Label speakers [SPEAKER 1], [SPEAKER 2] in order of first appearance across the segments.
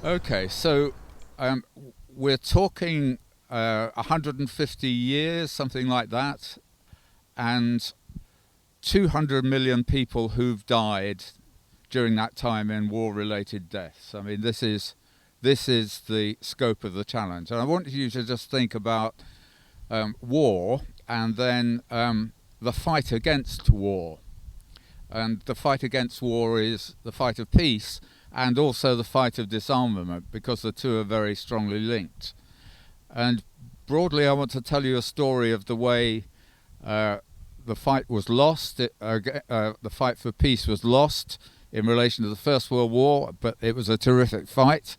[SPEAKER 1] Okay, so um, we're talking 150 years, something like that, and 200 million people who've died during that time in war-related deaths. I mean, this is the scope of the challenge, and I want you to just think about war and then the fight against war. And the fight against war is the fight of peace and also the fight of disarmament, because the two are very strongly linked. And broadly, I want to tell you a story of the way uh, the fight was lost. The fight for peace was lost in relation to the First World War, but it was a terrific fight.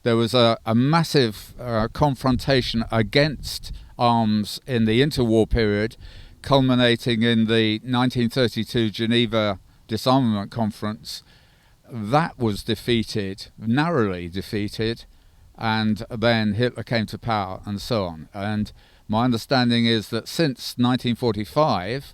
[SPEAKER 1] There was a massive confrontation against arms in the interwar period, culminating in the 1932 Geneva Disarmament Conference. That was defeated, narrowly defeated, and then Hitler came to power and so on. And my understanding is that since 1945,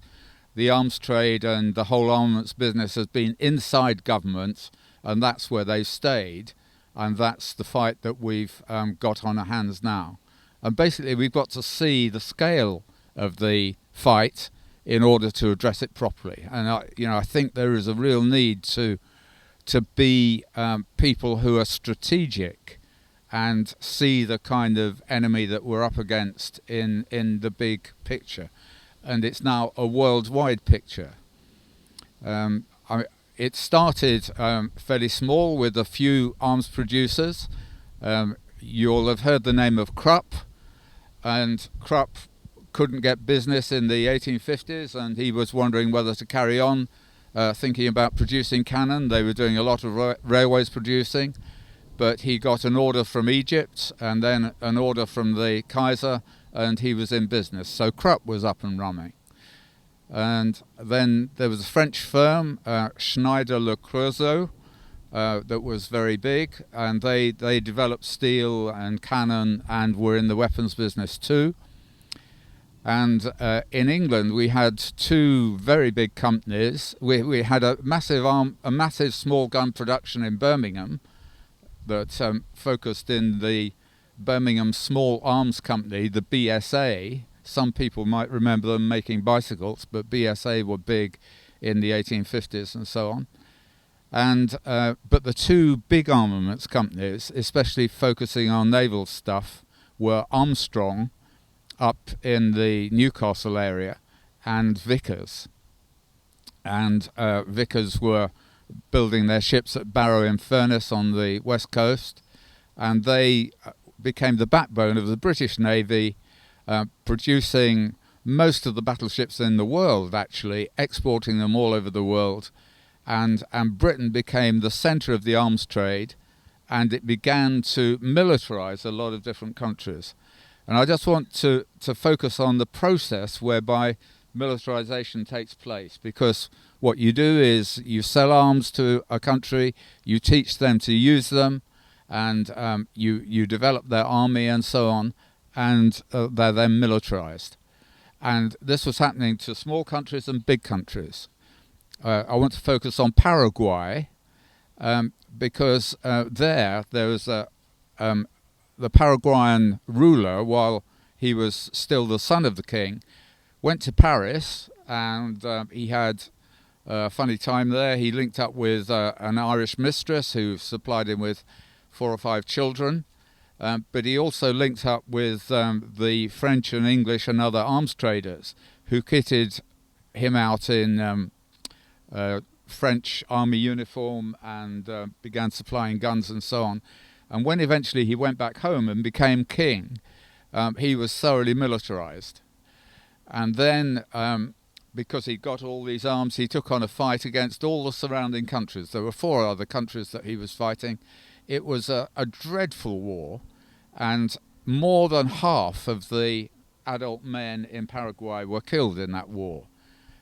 [SPEAKER 1] the arms trade and the whole armaments business has been inside government, and that's where they've stayed. And that's the fight that we've got on our hands now. And basically, we've got to see the scale of the fight in order to address it properly. And I think there is a real need to be people who are strategic and see the kind of enemy that we're up against in the big picture. And it's now a worldwide picture. It started fairly small with a few arms producers. You'll have heard the name of Krupp, and Krupp couldn't get business in the 1850s, and he was wondering whether to carry on thinking about producing cannon. They were doing a lot of railways producing, but he got an order from Egypt and then an order from the Kaiser, and he was in business. So Krupp was up and running. And then there was a French firm, Schneider Le Creusot, that was very big, and they developed steel and cannon and were in the weapons business too. And in England, we had two very big companies. We had a massive small gun production in Birmingham that focused in the Birmingham Small Arms Company, the BSA. Some people might remember them making bicycles, but BSA were big in the 1850s and so on. And but the two big armaments companies, especially focusing on naval stuff, were Armstrong up in the Newcastle area and Vickers. And Vickers were building their ships at Barrow-in-Furness on the west coast, and they became the backbone of the British Navy, producing most of the battleships in the world, actually, exporting them all over the world. And Britain became the centre of the arms trade, and it began to militarise a lot of different countries. And I just want to focus on the process whereby militarisation takes place, because what you do is you sell arms to a country, you teach them to use them, and you develop their army and so on, and they're then militarised. And this was happening to small countries and big countries. I want to focus on Paraguay, because there was the Paraguayan ruler, while he was still the son of the king, went to Paris, and he had a funny time there. He linked up with an Irish mistress who supplied him with 4 or 5 children. But he also linked up with the French and English and other arms traders who kitted him out in French army uniform and began supplying guns and so on. And when eventually he went back home and became king, he was thoroughly militarized. And then, because he got all these arms, he took on a fight against all the surrounding countries. There were 4 other countries that he was fighting. It was a dreadful war, and more than half of the adult men in Paraguay were killed in that war.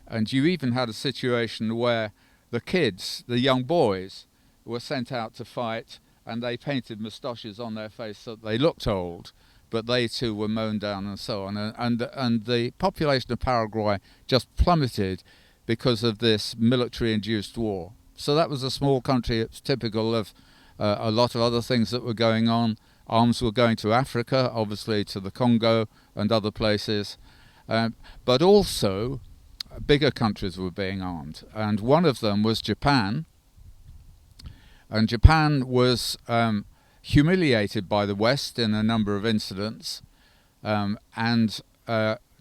[SPEAKER 1] And you even had a situation where the kids, the young boys, were sent out to fight, and they painted moustaches on their face so that they looked old, but they too were mown down and so on. And the population of Paraguay just plummeted because of this military-induced war. So that was a small country. It's typical of a lot of other things that were going on. Arms were going to Africa, obviously to the Congo and other places, but also bigger countries were being armed, and one of them was Japan. And Japan was humiliated by the West in a number of incidents, and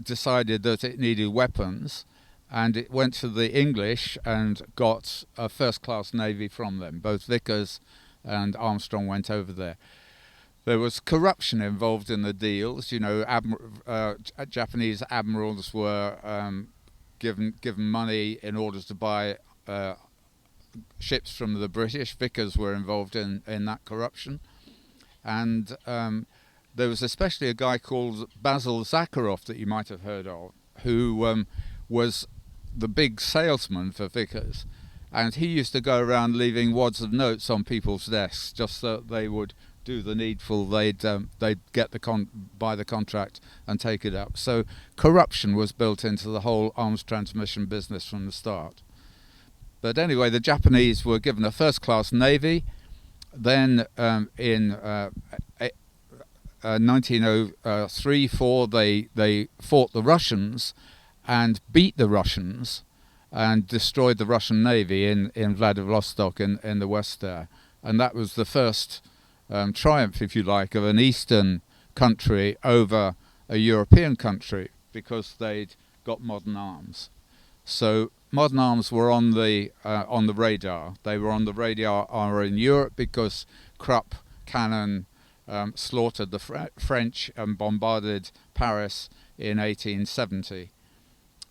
[SPEAKER 1] decided that it needed weapons, and it went to the English and got a first-class navy from them. Both Vickers and Armstrong went over there. There was corruption involved in the deals. You know, Japanese admirals were given money in order to buy ships from the British. Vickers were involved in that corruption. And there was especially a guy called Basil Zakharov that you might have heard of, who was the big salesman for Vickers. And he used to go around leaving wads of notes on people's desks just so that they would do the needful. They'd get buy the contract and take it up. So corruption was built into the whole arms transmission business from the start. But anyway, the Japanese were given a first-class navy. Then in 1903-4, they fought the Russians and beat the Russians and destroyed the Russian navy in Vladivostok in the west there. And that was the first triumph, if you like, of an Eastern country over a European country, because they'd got modern arms. So modern arms were on the radar. They were on the radar in Europe because Krupp cannon slaughtered the French and bombarded Paris in 1870.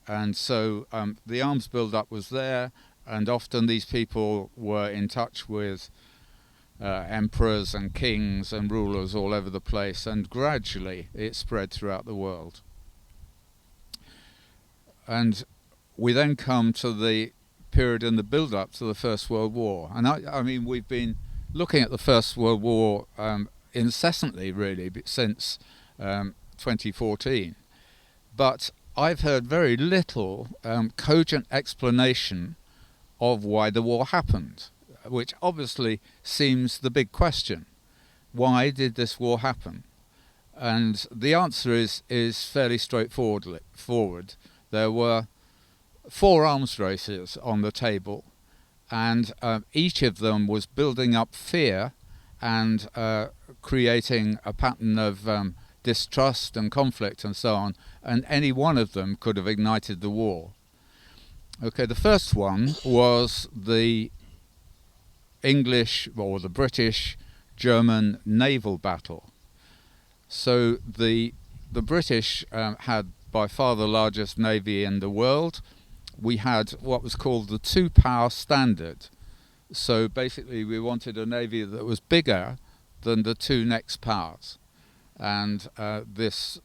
[SPEAKER 1] And so the arms build-up was there, and often these people were in touch with emperors and kings and rulers all over the place, and gradually it spread throughout the world. And we then come to the period in the build-up to the First World War. And I mean, we've been looking at the First World War incessantly, really, since 2014. But I've heard very little cogent explanation of why the war happened, which obviously seems the big question. Why did this war happen? And the answer is fairly straightforward. There were 4 arms races on the table, and each of them was building up fear and creating a pattern of distrust and conflict and so on, and any one of them could have ignited the war. Okay, the first one was the English or the British-German naval battle. So the British had by far the largest navy in the world. We had what was called the 2-power standard. So basically we wanted a navy that was bigger than the 2 next powers. And this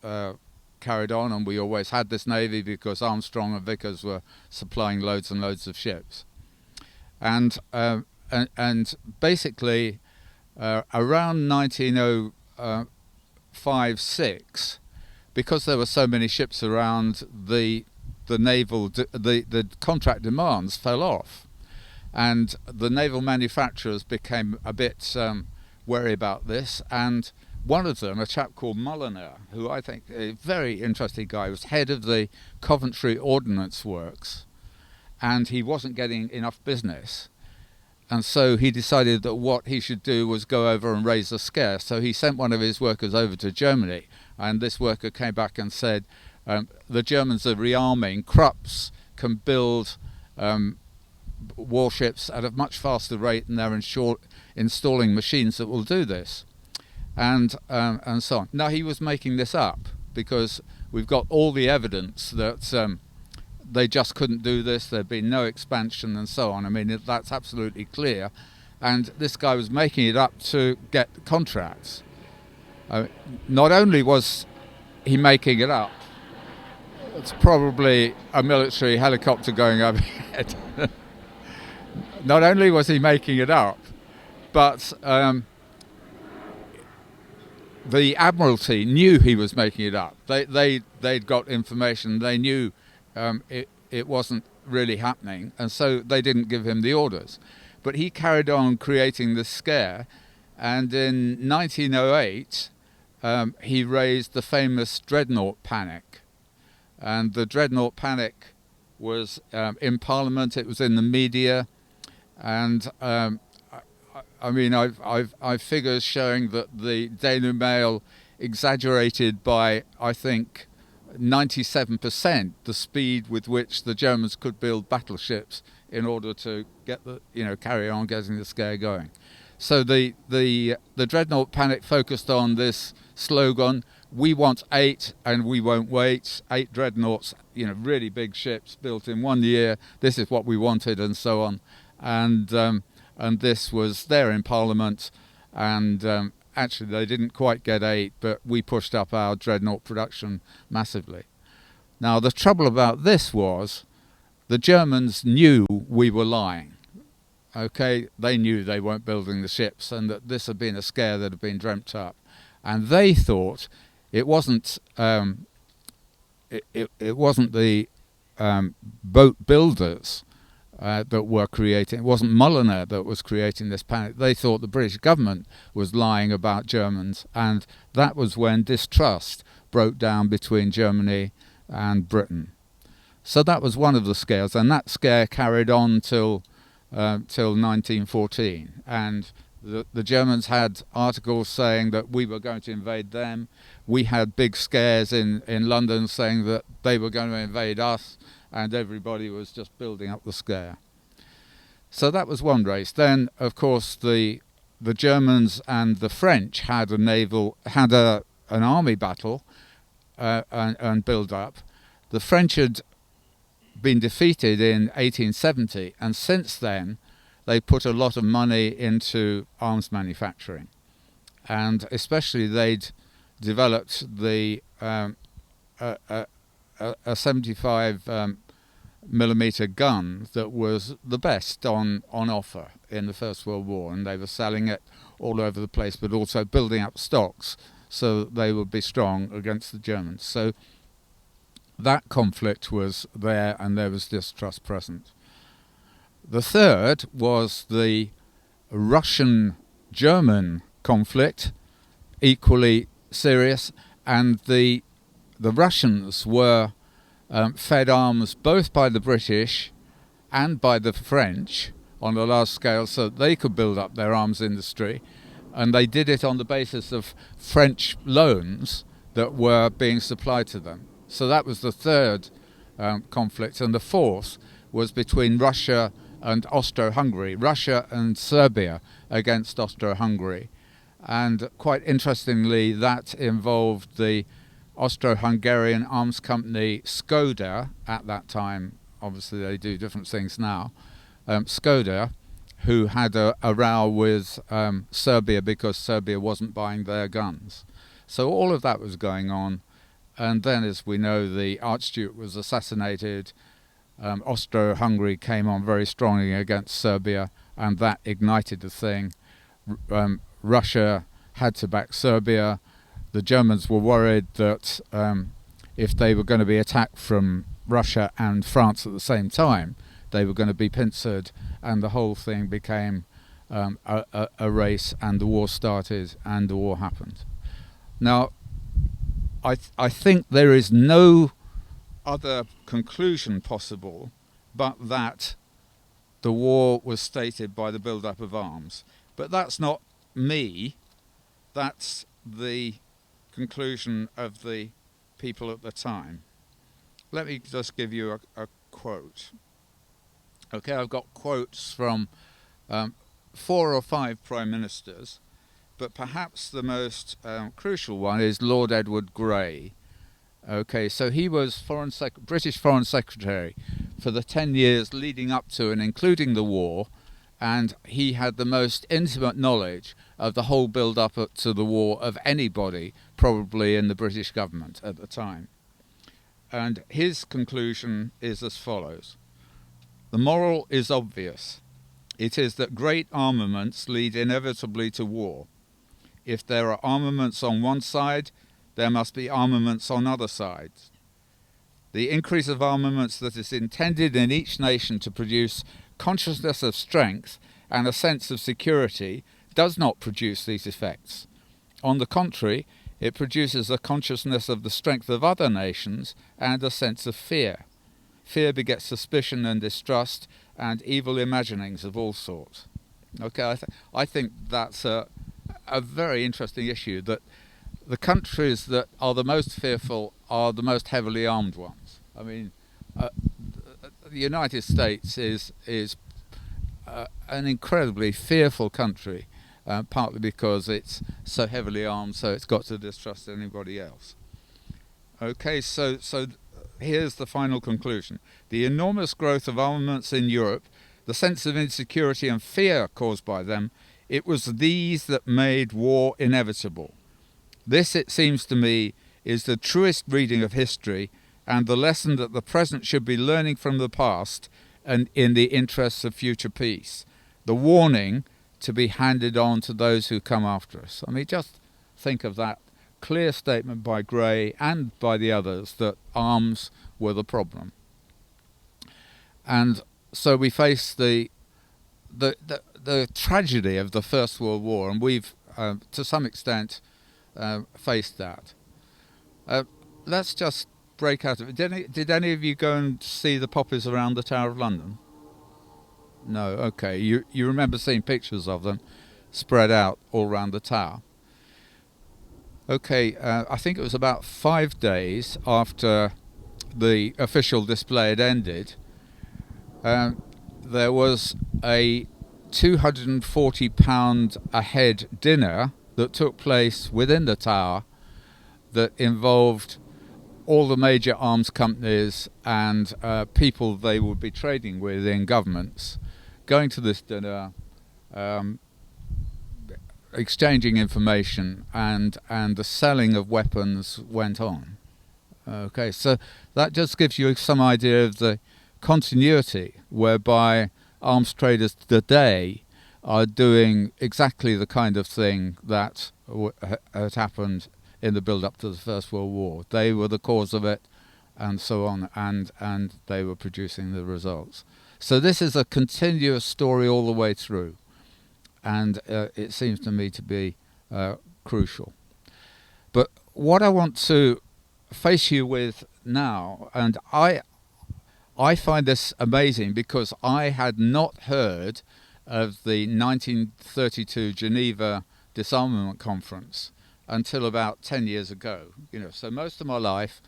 [SPEAKER 1] carried on, and we always had this navy because Armstrong and Vickers were supplying loads and loads of ships. And basically around 1905-6, because there were so many ships around, the contract demands fell off, and the naval manufacturers became a bit wary about this. And one of them, a chap called Mulliner, who I think a very interesting guy, was head of the Coventry Ordnance Works, and he wasn't getting enough business. And so he decided that what he should do was go over and raise the scare. So he sent one of his workers over to Germany, and this worker came back and said, the Germans are rearming. Krupps can build warships at a much faster rate, and they're installing machines that will do this. And so on. Now, he was making this up because we've got all the evidence that they just couldn't do this. There'd been no expansion and so on. I mean, that's absolutely clear. And this guy was making it up to get contracts. Not only was he making it up, it's probably a military helicopter going overhead. Not only was he making it up, but the Admiralty knew he was making it up. They'd got information. They knew it wasn't really happening, and so they didn't give him the orders. But he carried on creating this scare, and in 1908 he raised the famous Dreadnought Panic. And the Dreadnought Panic was in Parliament, it was in the media, and I mean, I've figures showing that the Daily Mail exaggerated by, I think, 97% the speed with which the Germans could build battleships in order to get carry on getting the scare going. So the Dreadnought Panic focused on this slogan: "We want 8 and we won't wait." 8 dreadnoughts, really big ships built in 1 year. This is what we wanted, and so on. And this was there in Parliament, and actually they didn't quite get 8, but we pushed up our dreadnought production massively. Now the trouble about this was the Germans knew we were lying. Okay, they knew they weren't building the ships, and that this had been a scare that had been dreamt up, and they thought it wasn't it wasn't the boat builders that were creating. It wasn't Mulliner that was creating this panic. They thought the British government was lying about Germans, and that was when distrust broke down between Germany and Britain. So that was one of the scares, and that scare carried on till 1914. And the Germans had articles saying that we were going to invade them. We had big scares in London saying that they were going to invade us, and everybody was just building up the scare. So that was one race. Then, of course, the Germans and the French had an army battle and build up. The French had been defeated in 1870, and since then they put a lot of money into arms manufacturing, and especially they'd developed a 75 millimeter gun that was the best on offer in the First World War, and they were selling it all over the place, but also building up stocks so that they would be strong against the Germans. So that conflict was there, and there was distrust present. The third was the Russian-German conflict, equally serious, and the Russians were fed arms both by the British and by the French on a large scale so that they could build up their arms industry, and they did it on the basis of French loans that were being supplied to them. So that was the third conflict, and the fourth was between Russia and Austro-Hungary, Russia and Serbia against Austro-Hungary. And quite interestingly, that involved the Austro-Hungarian arms company Skoda at that time. Obviously they do different things now. Skoda, who had a row with Serbia because Serbia wasn't buying their guns. So all of that was going on. And then, as we know, the Archduke was assassinated. Austro-Hungary came on very strongly against Serbia, and that ignited the thing. Russia had to back Serbia. The Germans were worried that if they were going to be attacked from Russia and France at the same time, they were going to be pincered, and the whole thing became a race, and the war started, and the war happened. Now, I think there is no other conclusion possible but that the war was stated by the build-up of arms. But that's not me. That's the conclusion of the people at the time. Let me just give you a quote. Okay, I've got quotes from 4 or 5 prime ministers, but perhaps the most crucial one is Lord Edward Grey. Okay, so he was British Foreign Secretary for the 10 years leading up to and including the war, and he had the most intimate knowledge of the whole build-up to the war of anybody, probably in the British government at the time. And his conclusion is as follows. The moral is obvious. It is that great armaments lead inevitably to war. If there are armaments on one side, there must be armaments on other sides. The increase of armaments that is intended in each nation to produce consciousness of strength and a sense of security does not produce these effects. On the contrary, it produces a consciousness of the strength of other nations and a sense of fear. Fear begets suspicion and distrust and evil imaginings of all sorts. Okay, I think that's a very interesting issue, that the countries that are the most fearful are the most heavily armed ones. I mean, the United States is an incredibly fearful country, partly because it's so heavily armed, so it's got to distrust anybody else. Okay, so here's the final conclusion. The enormous growth of armaments in Europe, the sense of insecurity and fear caused by them, it was these that made war inevitable. This, it seems to me, is the truest reading of history and the lesson that the present should be learning from the past and in the interests of future peace. The warning to be handed on to those who come after us. I mean, just think of that clear statement by Gray and by the others that arms were the problem. And so we face the tragedy of the First World War, and we've, to some extent, faced that. Let's just break out of it. Did any of you go and see the poppies around the Tower of London? No, okay. You remember seeing pictures of them spread out all around the tower. Okay, I think it was about 5 days after the official display had ended, there was a £240 a head dinner that took place within the tower that involved all the major arms companies and people they would be trading with in governments going to this dinner, exchanging information, and the selling of weapons went on. Okay, so that just gives you some idea of the continuity whereby arms traders today are doing exactly the kind of thing that had happened in the build-up to the First World War. They were the cause of it, and so on, and they were producing the results. So this is a continuous story all the way through, and it seems to me to be crucial. But what I want to face you with now, and I find this amazing because I had not heard of the 1932 Geneva Disarmament Conference until about 10 years ago. So most of my life,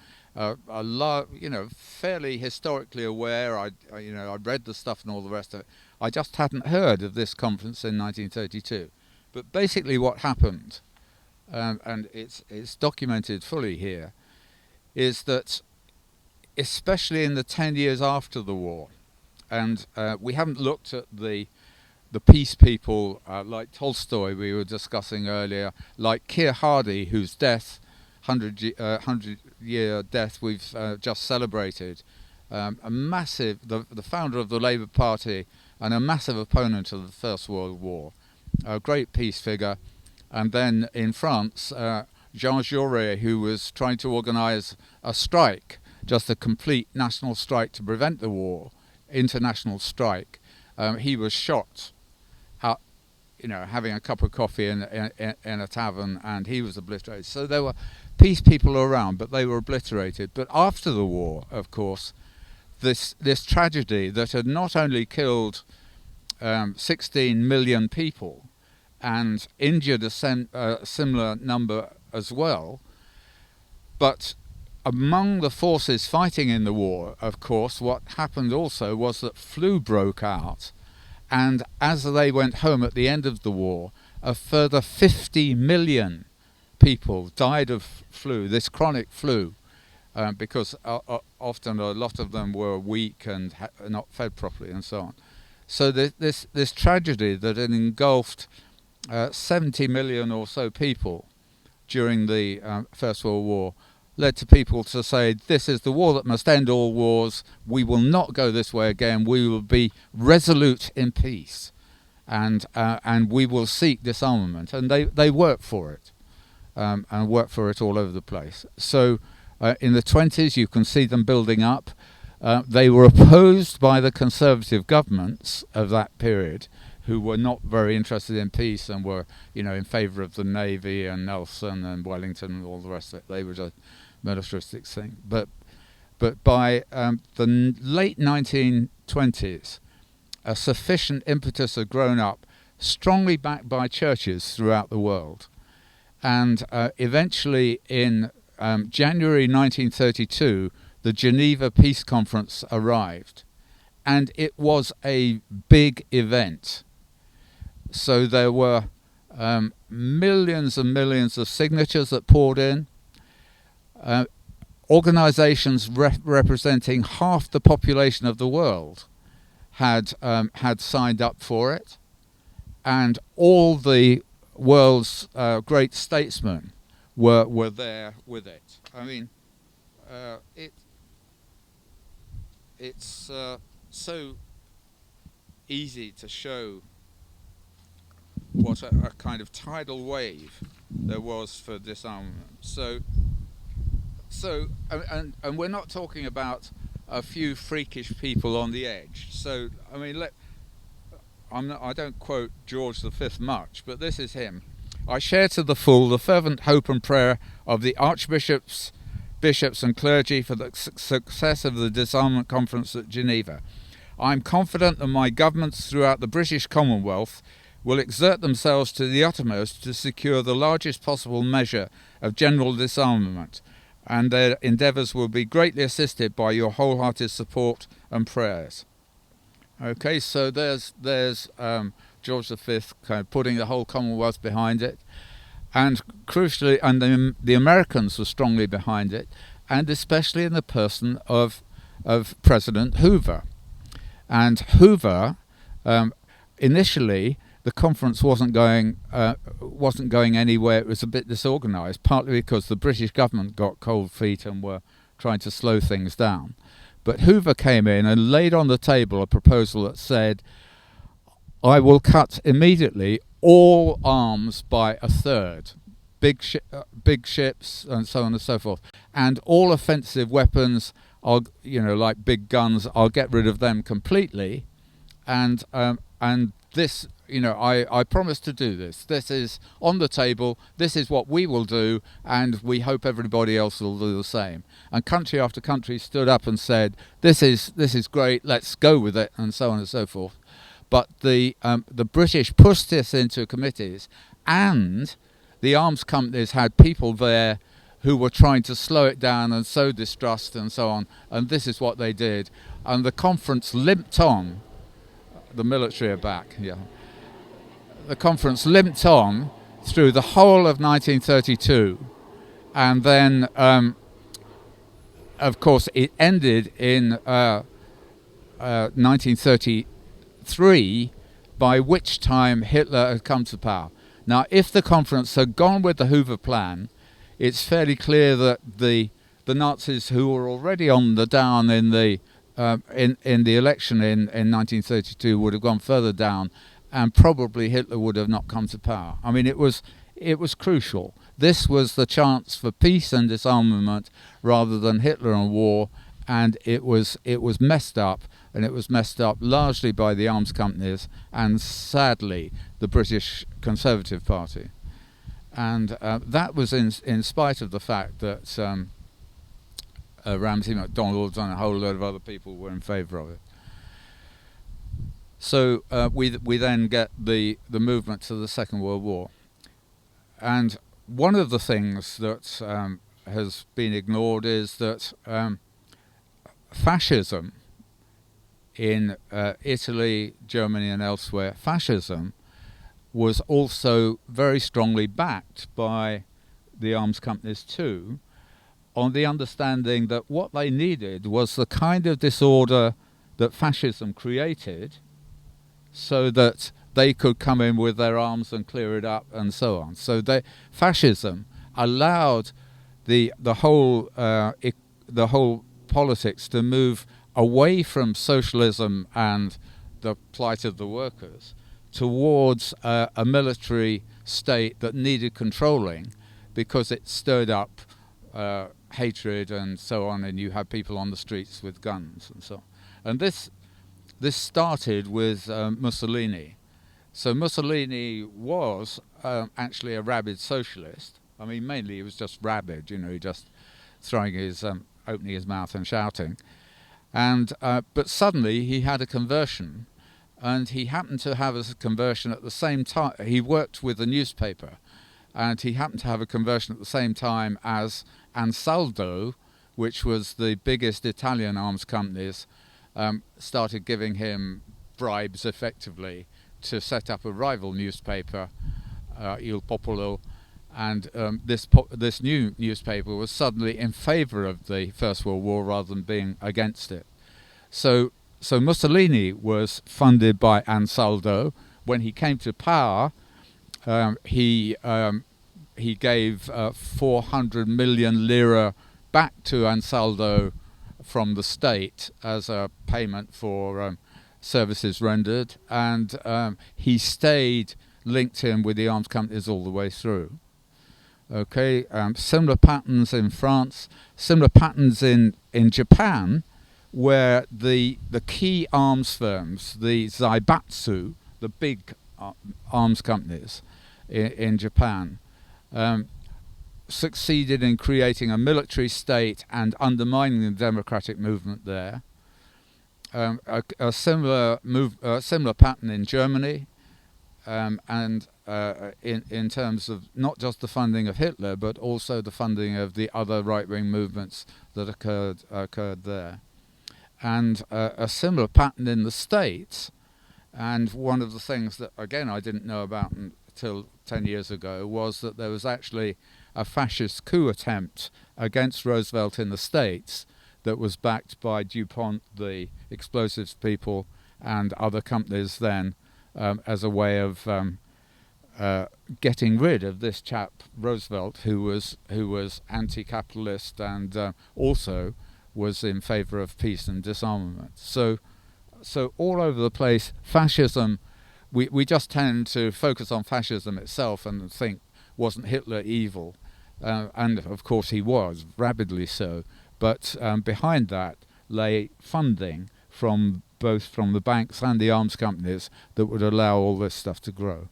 [SPEAKER 1] fairly historically aware. I read the stuff and all the rest of it. I just hadn't heard of this conference in 1932. But basically, what happened, and it's documented fully here, is that especially in the 10 years after the war, and we haven't looked at the peace people like Tolstoy we were discussing earlier, like Keir Hardie, whose death, 100-year death we've just celebrated, a massive, the founder of the Labour Party and a massive opponent of the First World War, a great peace figure. And then in France, Jean Jaurès, who was trying to organise a strike, just a complete national strike to prevent the war, international strike. He was shot out, having a cup of coffee in a tavern, and he was obliterated. So there were peace people around, but they were obliterated. But after the war, of course, this tragedy that had not only killed 16 million people and injured a similar number as well, but among the forces fighting in the war, of course, what happened also was that flu broke out, and as they went home at the end of the war, a further 50 million people died of flu, this chronic flu, because often a lot of them were weak and not fed properly and so on. So this tragedy that had engulfed 70 million or so people during the First World War led to people to say, this is the war that must end all wars. We will not go this way again. We will be resolute in peace, and we will seek disarmament. And they work for it, and work for it all over the place. So in the 20s, you can see them building up. They were opposed by the conservative governments of that period who were not very interested in peace and were, in favour of the Navy and Nelson and Wellington and all the rest of it. They were just militaristic thing. But by the late 1920s, a sufficient impetus had grown up, strongly backed by churches throughout the world. And eventually in January 1932, the Geneva Peace Conference arrived. And it was a big event. So there were millions and millions of signatures that poured in. Organizations representing half the population of the world had signed up for it. And all the world's great statesmen were there with it. I mean, it's so easy to show what a kind of tidal wave there was for disarmament. So we're not talking about a few freakish people on the edge. So I mean, I don't quote George V much, but this is him. I share to the full the fervent hope and prayer of the archbishops, bishops and clergy for the success of the disarmament conference at Geneva. I am confident that my governments throughout the British Commonwealth will exert themselves to the uttermost to secure the largest possible measure of general disarmament, and their endeavours will be greatly assisted by your wholehearted support and prayers. Okay, so there's George V kind of putting the whole Commonwealth behind it, and crucially, and the Americans were strongly behind it, and especially in the person of President Hoover. And Hoover, initially, the conference wasn't going anywhere. It was a bit disorganised, partly because the British government got cold feet and were trying to slow things down. But Hoover came in and laid on the table a proposal that said, I will cut immediately all arms by a third, big ships and so on and so forth, and all offensive weapons, like big guns, I'll get rid of them completely, and this, I promise to do this. This is on the table. This is what we will do, and we hope everybody else will do the same. And country after country stood up and said, "This is great. Let's go with it," and so on and so forth. But the British pushed this into committees, and the arms companies had people there who were trying to slow it down and sow distrust and so on. And this is what they did. And the conference limped on. The military are back. Yeah. The conference limped on through the whole of 1932, and then, of course, it ended in 1933, by which time Hitler had come to power. Now, if the conference had gone with the Hoover Plan, it's fairly clear that the Nazis, who were already on the down in the election in 1932, would have gone further down, and probably Hitler would have not come to power. I mean, it was crucial. This was the chance for peace and disarmament rather than Hitler and war, and it was messed up, and it was messed up largely by the arms companies and, sadly, the British Conservative Party. And that was in spite of the fact that Ramsay MacDonald and a whole load of other people were in favour of it. So we then get the movement to the Second World War. And one of the things that has been ignored is that fascism in Italy, Germany and elsewhere, fascism was also very strongly backed by the arms companies too, on the understanding that what they needed was the kind of disorder that fascism created, so that they could come in with their arms and clear it up and so on. So fascism allowed the whole politics to move away from socialism and the plight of the workers towards a military state that needed controlling, because it stirred up hatred and so on, and you had people on the streets with guns and so on. And this started with Mussolini, So Mussolini was actually a rabid socialist. I mean, mainly he was just rabid, he just throwing his, opening his mouth and shouting. And but suddenly he had a conversion, and he happened to have a conversion at the same time. He worked with a newspaper, and he happened to have a conversion at the same time as Ansaldo, which was the biggest Italian arms companies, started giving him bribes effectively to set up a rival newspaper, Il Popolo, and this new newspaper was suddenly in favour of the First World War rather than being against it. So Mussolini was funded by Ansaldo. When he came to power, he gave 400 million lira back to Ansaldo from the state as a payment for services rendered, and he stayed linked in with the arms companies all the way through. Okay, similar patterns in France, similar patterns in Japan, where the key arms firms, the Zaibatsu, the big arms companies in Japan, succeeded in creating a military state and undermining the democratic movement there. A similar pattern in Germany, and in terms of not just the funding of Hitler, but also the funding of the other right-wing movements that occurred there, and a similar pattern in the States. And one of the things that, again, I didn't know about until 10 years ago was that there was actually a fascist coup attempt against Roosevelt in the States that was backed by DuPont, the explosives people, and other companies then, as a way of getting rid of this chap Roosevelt, who was anti-capitalist and also was in favour of peace and disarmament. So all over the place, fascism. We just tend to focus on fascism itself and think, wasn't Hitler evil? And of course he was, rabidly so. But behind that lay funding from both from the banks and the arms companies that would allow all this stuff to grow.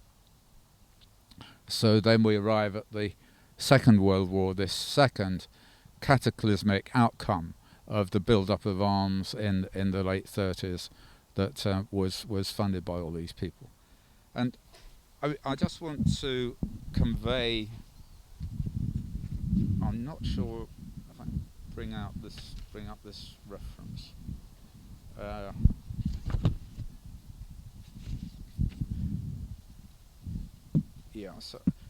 [SPEAKER 1] So then we arrive at the Second World War, this second cataclysmic outcome of the build-up of arms in the late 30s that was funded by all these people. And I just want to convey, I'm not sure if I can bring up this reference. Yeah,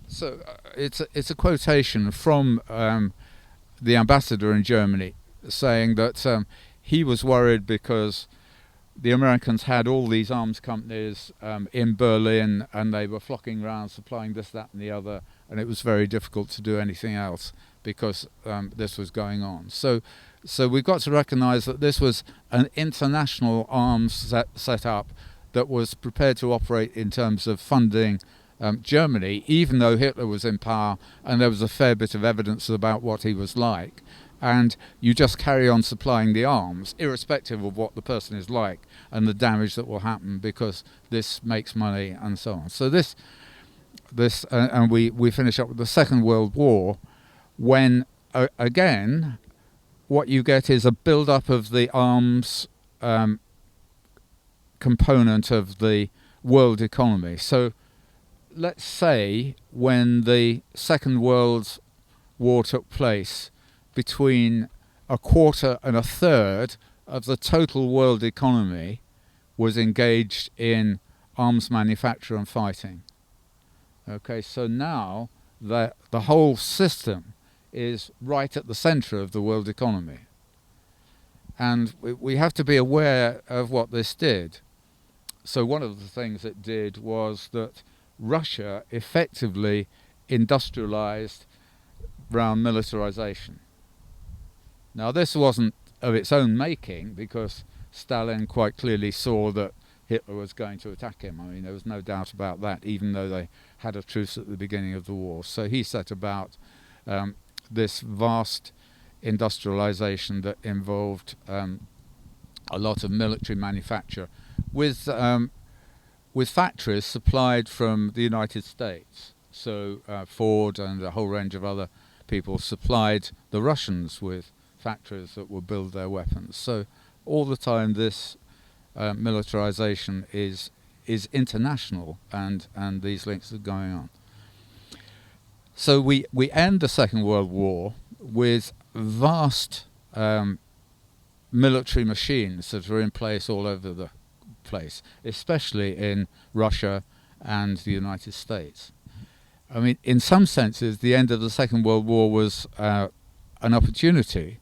[SPEAKER 1] so it's a quotation from the ambassador in Germany saying that he was worried because the Americans had all these arms companies in Berlin, and they were flocking around supplying this, that and the other, and it was very difficult to do anything else because this was going on. So we've got to recognise that this was an international arms set up that was prepared to operate in terms of funding Germany, even though Hitler was in power and there was a fair bit of evidence about what he was like. And you just carry on supplying the arms, irrespective of what the person is like and the damage that will happen, because this makes money and so on. So this and we finish up with the Second World War, when again what you get is a build-up of the arms component of the world economy. So let's say when the Second World War took place, between a quarter and a third of the total world economy was engaged in arms manufacture and fighting. Okay, so now the whole system is right at the centre of the world economy. And we have to be aware of what this did. So one of the things it did was that Russia effectively industrialized around militarization. Now this wasn't of its own making, because Stalin quite clearly saw that Hitler was going to attack him. I mean, there was no doubt about that, even though they had a truce at the beginning of the war. So he set about this vast industrialization that involved a lot of military manufacture with with factories supplied from the United States. So Ford and a whole range of other people supplied the Russians with factories that would build their weapons. So all the time this militarization is international, and these links are going on. So we end the Second World War with vast military machines that are in place all over the place, especially in Russia and the United States. I mean, in some senses, the end of the Second World War was an opportunity.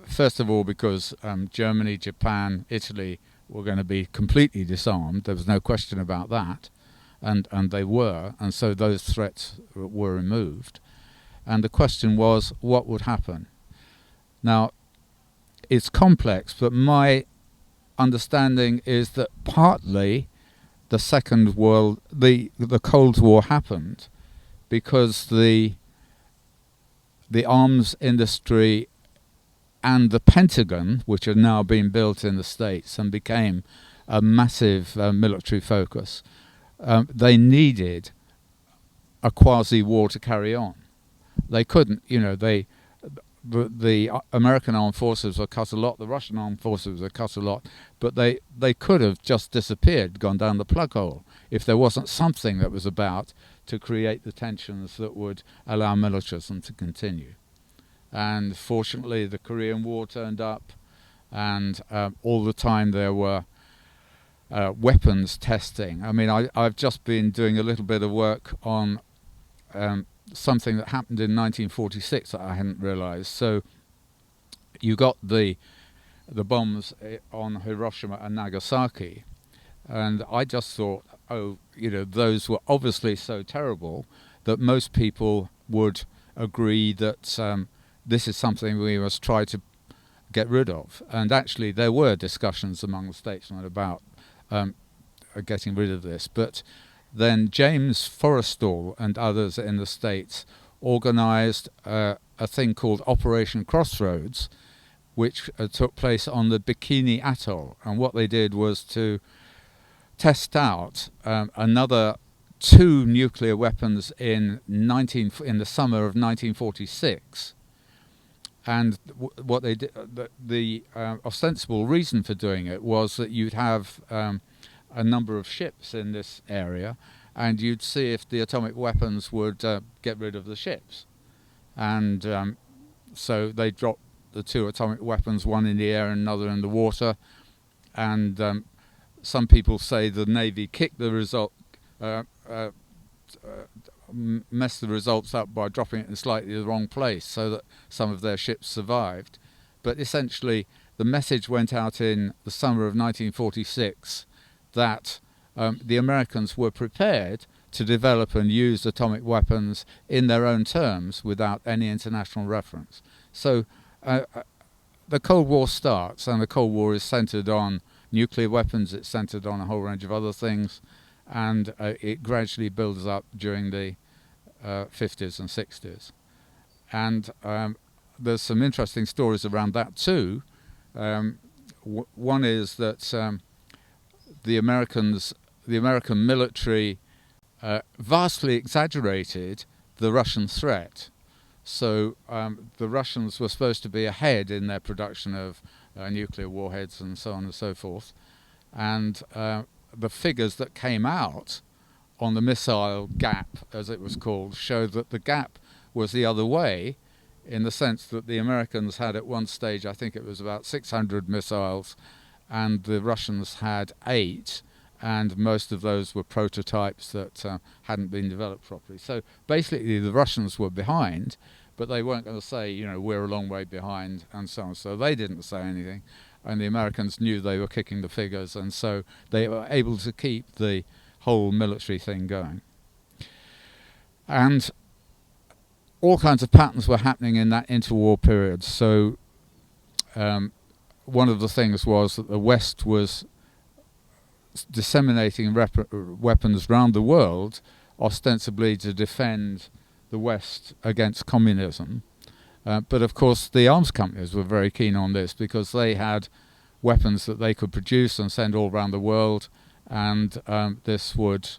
[SPEAKER 1] First of all, because Germany, Japan, Italy were going to be completely disarmed. There was no question about that, and they were, and so those threats were removed. And the question was, what would happen? Now, it's complex, but my understanding is that partly the Cold War happened because the arms industry and the Pentagon, which are now being built in the States and became a massive military focus, they needed a quasi-war to carry on. They couldn't, the American armed forces were cut a lot, the Russian armed forces were cut a lot, but they could have just disappeared, gone down the plug hole, if there wasn't something that was about to create the tensions that would allow militarism to continue. And fortunately the Korean War turned up, and all the time there were weapons testing. I mean, I've just been doing a little bit of work on something that happened in 1946 that I hadn't realized. So you got the bombs on Hiroshima and Nagasaki, and I just thought, those were obviously so terrible that most people would agree that this is something we must try to get rid of. And actually there were discussions among the statesmen about getting rid of this, but then James Forrestal and others in the States organized a thing called Operation Crossroads, which took place on the Bikini Atoll. And what they did was to test out another 2 nuclear weapons in the summer of 1946. And what they did, the ostensible reason for doing it was that you'd have a number of ships in this area, and you'd see if the atomic weapons would get rid of the ships. And so they dropped the 2 atomic weapons, one in the air and another in the water. And some people say the Navy kicked the result, messed the results up by dropping it in slightly the wrong place so that some of their ships survived. But essentially the message went out in the summer of 1946 that the Americans were prepared to develop and use atomic weapons in their own terms without any international reference. So the Cold War starts, and the Cold War is centered on nuclear weapons, it's centered on a whole range of other things, and it gradually builds up during the 50s and 60s. And there's some interesting stories around that too. One is that the American military vastly exaggerated the Russian threat. So the Russians were supposed to be ahead in their production of nuclear warheads and so on and so forth. And the figures that came out on the missile gap, as it was called, showed that the gap was the other way, in the sense that the Americans had at one stage, I think it was about 600 missiles, and the Russians had 8, and most of those were prototypes that hadn't been developed properly. So basically the Russians were behind, but they weren't going to say, we're a long way behind and so on. So they didn't say anything, and the Americans knew they were kicking the figures, and so they were able to keep the whole military thing going. And all kinds of patterns were happening in that interwar period. So one of the things was that the West was disseminating weapons around the world, ostensibly to defend the West against communism. But of course the arms companies were very keen on this, because they had weapons that they could produce and send all around the world, and this would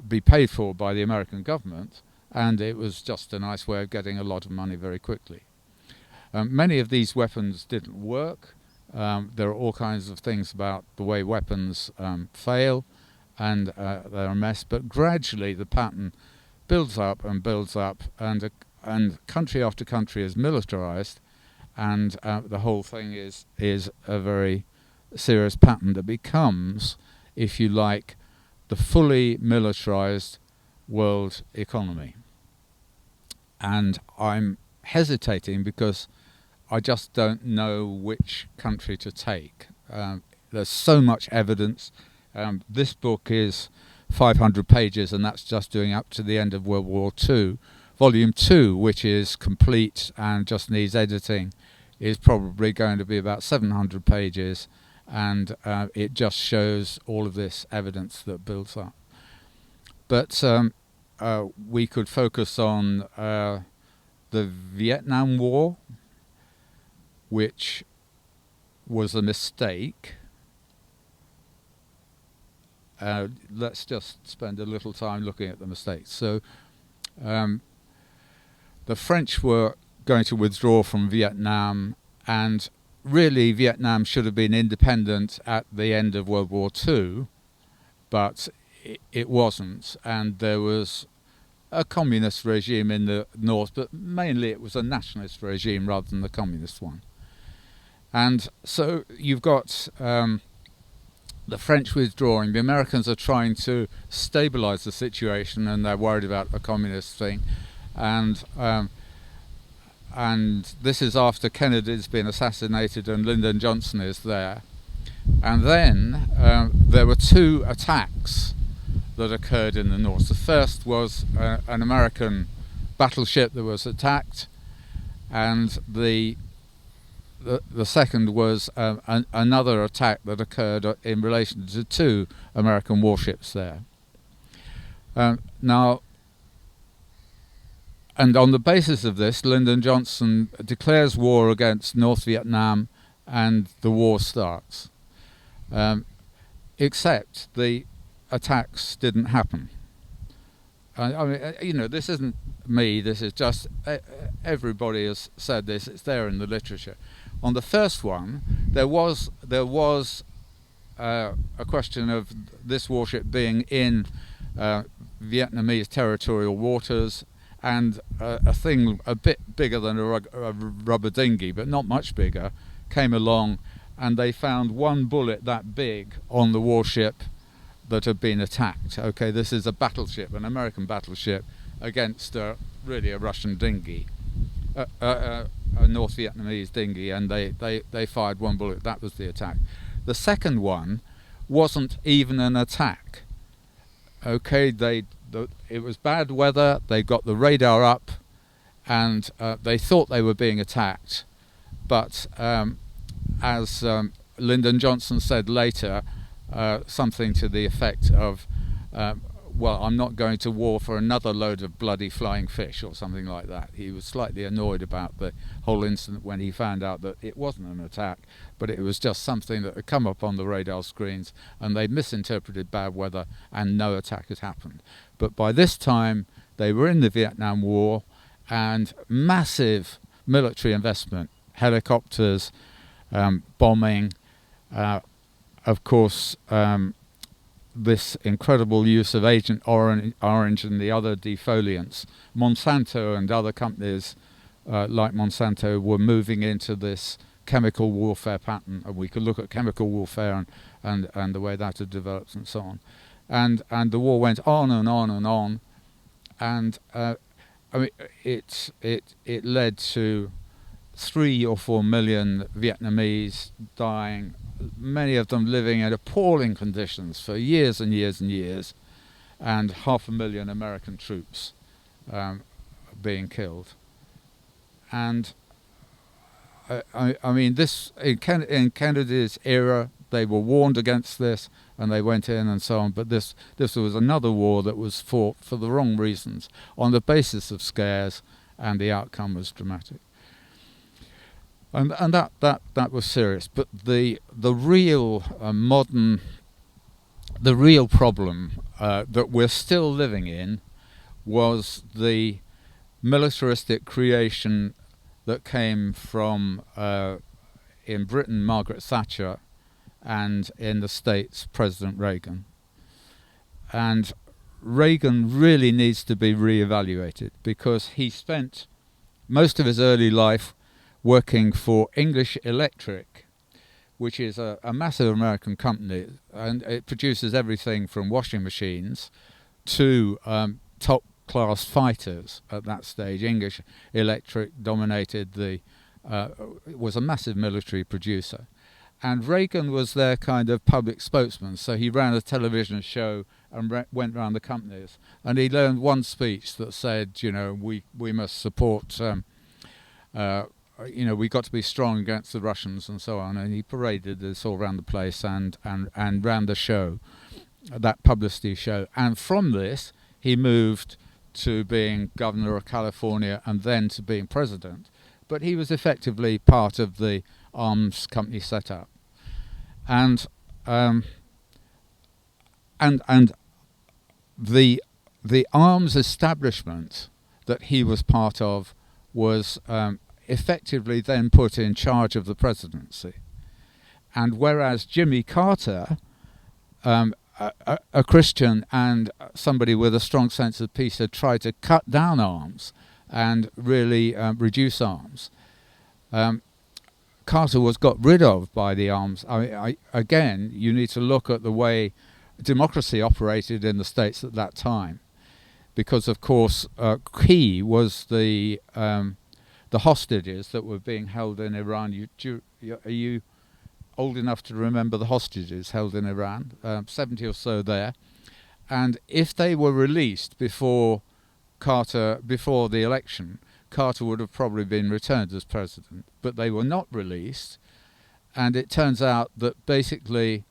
[SPEAKER 1] be paid for by the American government, and it was just a nice way of getting a lot of money very quickly. Many of these weapons didn't work. There are all kinds of things about the way weapons fail, and they're a mess, but gradually the pattern builds up, and country after country is militarized, and the whole thing is a very serious pattern that becomes, if you like, the fully militarized world economy. And I'm hesitating because I just don't know which country to take. There's so much evidence. This book is 500 pages, and that's just doing up to the end of World War II. Volume 2, which is complete and just needs editing, is probably going to be about 700 pages, and it just shows all of this evidence that builds up. But we could focus on the Vietnam War, which was a mistake. Let's just spend a little time looking at the mistakes. So the French were going to withdraw from Vietnam, and really Vietnam should have been independent at the end of World War II, but it wasn't, and there was a communist regime in the north, but mainly it was a nationalist regime rather than the communist one. And so you've got the French withdrawing. The Americans are trying to stabilize the situation, and they're worried about a communist thing. And this is after Kennedy's been assassinated and Lyndon Johnson is there. And then there were two attacks that occurred in the north. The first was an American battleship that was attacked, and the second was another attack that occurred in relation to two American warships there. Now, and on the basis of this, Lyndon Johnson declares war against North Vietnam, and the war starts. Except the attacks didn't happen. I mean, this isn't me. This is just everybody has said this. It's there in the literature. On the first one, there was a question of this warship being in Vietnamese territorial waters, and a thing a bit bigger than a rubber dinghy, but not much bigger, came along, and they found one bullet that big on the warship that had been attacked. Okay, this is a battleship, an American battleship, against really a Russian dinghy, a North Vietnamese dinghy, and they fired one bullet. That was the attack. The second one wasn't even an attack. Okay, it was bad weather, they got the radar up, and they thought they were being attacked, but as Lyndon Johnson said later, something to the effect of, well, I'm not going to war for another load of bloody flying fish, or something like that. He was slightly annoyed about the whole incident when he found out that it wasn't an attack, but it was just something that had come up on the radar screens, and they misinterpreted bad weather, and no attack had happened. But by this time, they were in the Vietnam War, and massive military investment, helicopters, bombing, of course, this incredible use of Agent Orange and the other defoliants. Monsanto and other companies like Monsanto were moving into this chemical warfare pattern, and we could look at chemical warfare and the way that had developed and so on. And the war went on and on and on, and I mean, it led to 3 or 4 million Vietnamese dying, many of them living in appalling conditions for years and years and years, and 500,000 American troops being killed. And I mean, this in Kennedy's era, they were warned against this, and they went in and so on. But this was another war that was fought for the wrong reasons, on the basis of scares, and the outcome was dramatic. And that was serious. But the real modern the real problem that we're still living in was the militaristic creation that came from, in Britain, Margaret Thatcher, and in the States, President Reagan. And Reagan really needs to be re-evaluated, because he spent most of his early life working for English Electric, which is a massive American company, and it produces everything from washing machines to top-class fighters at that stage. English Electric dominated was a massive military producer. And Reagan was their kind of public spokesman, so he ran a television show and went around the companies. And he learned one speech that said, we must support, we got to be strong against the Russians and so on. And he paraded this all around the place and ran the show, that publicity show. And from this, he moved to being governor of California and then to being president. But he was effectively part of the arms company setup, and the arms establishment that he was part of was effectively then put in charge of the presidency. And whereas Jimmy Carter, a Christian and somebody with a strong sense of peace, had tried to cut down arms and really reduce arms, Carter was got rid of by the arms. Again, you need to look at the way democracy operated in the States at that time, because of course key was the hostages that were being held in Iran. Are you old enough to remember the hostages held in Iran? 70 or so there, and if they were released before the election, Carter would have probably been returned as president, but they were not released. And it turns out that basically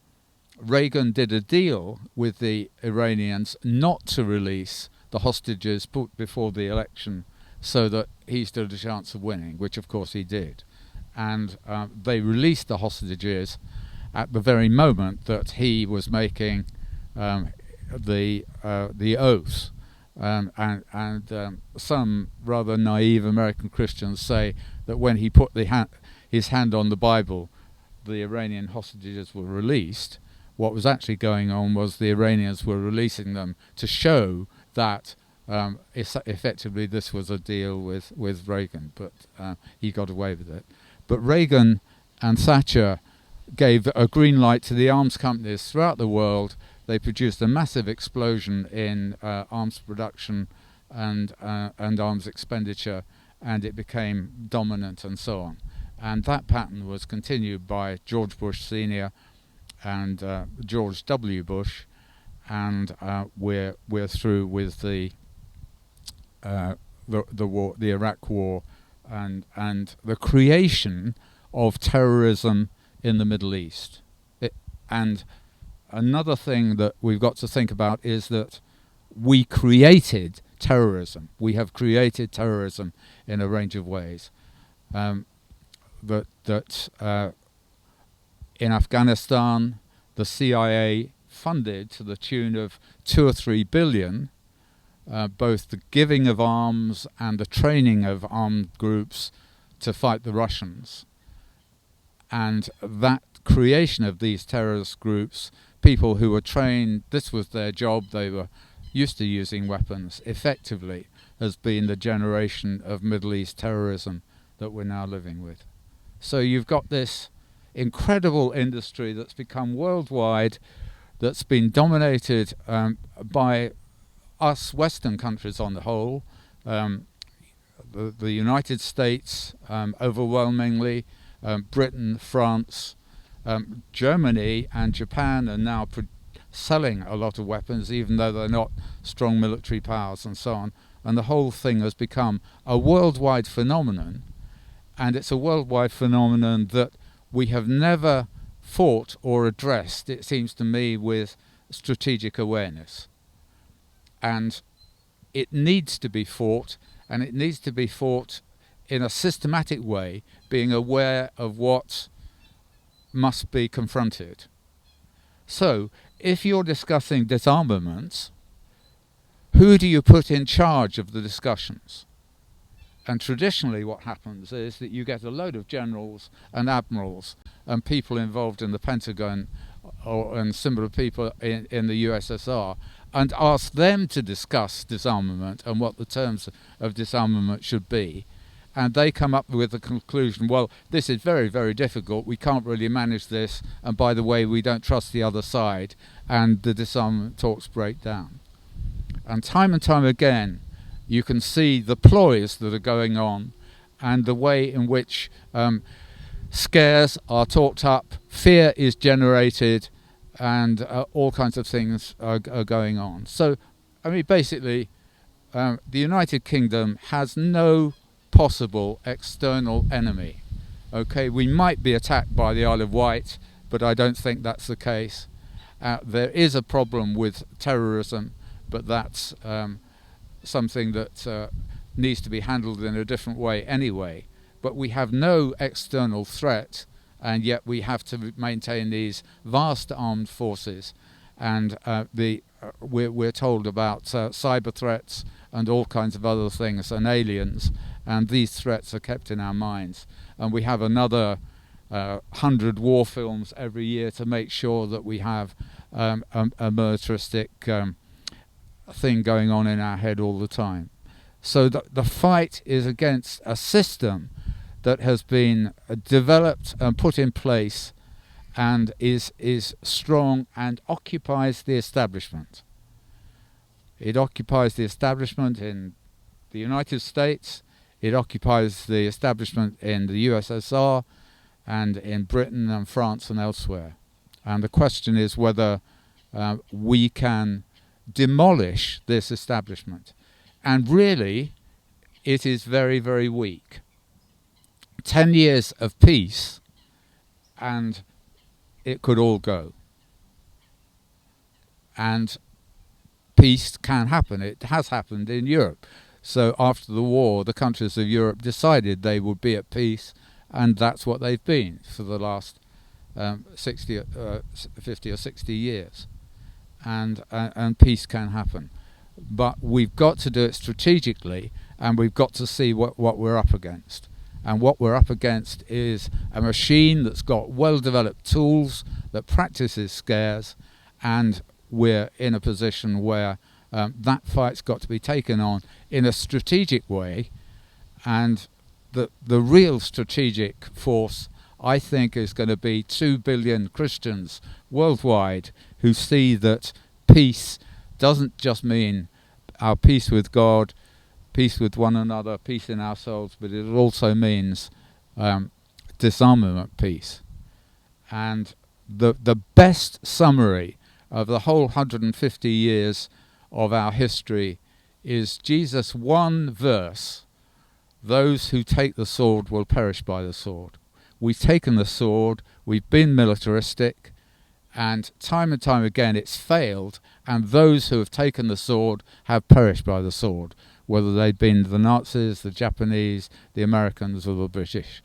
[SPEAKER 1] Reagan did a deal with the Iranians not to release the hostages put before the election, so that he stood a chance of winning, which of course he did. And they released the hostages at the very moment that he was making the oath. And some rather naive American Christians say that when he put his hand on the Bible, the Iranian hostages were released. What was actually going on was the Iranians were releasing them to show that effectively this was a deal with Reagan, but he got away with it. But Reagan and Thatcher gave a green light to the arms companies throughout the world. They produced a massive explosion in arms production and arms expenditure, and it became dominant and so on. And that pattern was continued by George Bush Sr. and George W. Bush, and we're through with the war, the Iraq War, and the creation of terrorism in the Middle East. And another thing that we've got to think about is that we created terrorism. We have created terrorism in a range of ways. In Afghanistan, the CIA funded to the tune of 2 or 3 billion, both the giving of arms and the training of armed groups to fight the Russians. And that creation of these terrorist groups, people who were trained, this was their job, they were used to using weapons, effectively has been the generation of Middle East terrorism that we're now living with. So you've got this incredible industry that's become worldwide, that's been dominated by us Western countries on the whole, the United States overwhelmingly, Britain, France, Germany and Japan are now selling a lot of weapons, even though they're not strong military powers and so on. And the whole thing has become a worldwide phenomenon, and it's a worldwide phenomenon that we have never fought or addressed, it seems to me, with strategic awareness. And it needs to be fought, and it needs to be fought in a systematic way, being aware of what must be confronted. So, if you're discussing disarmaments, who do you put in charge of the discussions? And traditionally what happens is that you get a load of generals and admirals and people involved in the Pentagon and similar people in the USSR and ask them to discuss disarmament and what the terms of disarmament should be. And they come up with the conclusion, well, this is very, very difficult, we can't really manage this, and by the way, we don't trust the other side, and the disarmament talks break down. And time again, you can see the ploys that are going on and the way in which scares are talked up, fear is generated, and all kinds of things are going on. So, I mean, basically, the United Kingdom has no possible external enemy. Okay, we might be attacked by the Isle of Wight, but I don't think that's the case. There is a problem with terrorism, but that's something that needs to be handled in a different way anyway. But we have no external threat, and yet we have to maintain these vast armed forces. And we're told about cyber threats and all kinds of other things and aliens, and these threats are kept in our minds. And we have another 100 war films every year to make sure that we have a militaristic thing going on in our head all the time. So the fight is against a system that has been developed and put in place and is strong and occupies the establishment. It occupies the establishment in the United States, it occupies the establishment in the USSR and in Britain and France and elsewhere. And the question is whether we can demolish this establishment. And really, it is very, very weak. 10 years of peace and it could all go. And peace can happen. It has happened in Europe. So after the war, the countries of Europe decided they would be at peace, and that's what they've been for the last 50 or 60 years. And peace can happen. But we've got to do it strategically, and we've got to see what we're up against. And what we're up against is a machine that's got well-developed tools, that practices scares, and we're in a position where that fight's got to be taken on in a strategic way. And the real strategic force, I think, is going to be 2 billion Christians worldwide who see that peace doesn't just mean our peace with God, peace with one another, peace in ourselves, but it also means disarmament peace. And the best summary of the whole 150 years of our history is Jesus' one verse: those who take the sword will perish by the sword. We've taken the sword, we've been militaristic, and time again it's failed, and those who have taken the sword have perished by the sword, whether they've been the Nazis, the Japanese, the Americans, or the British.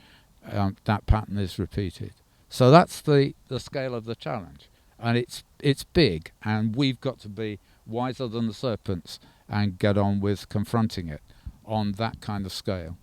[SPEAKER 1] That pattern is repeated. So that's the scale of the challenge, and it's big, and we've got to be wiser than the serpents and get on with confronting it on that kind of scale.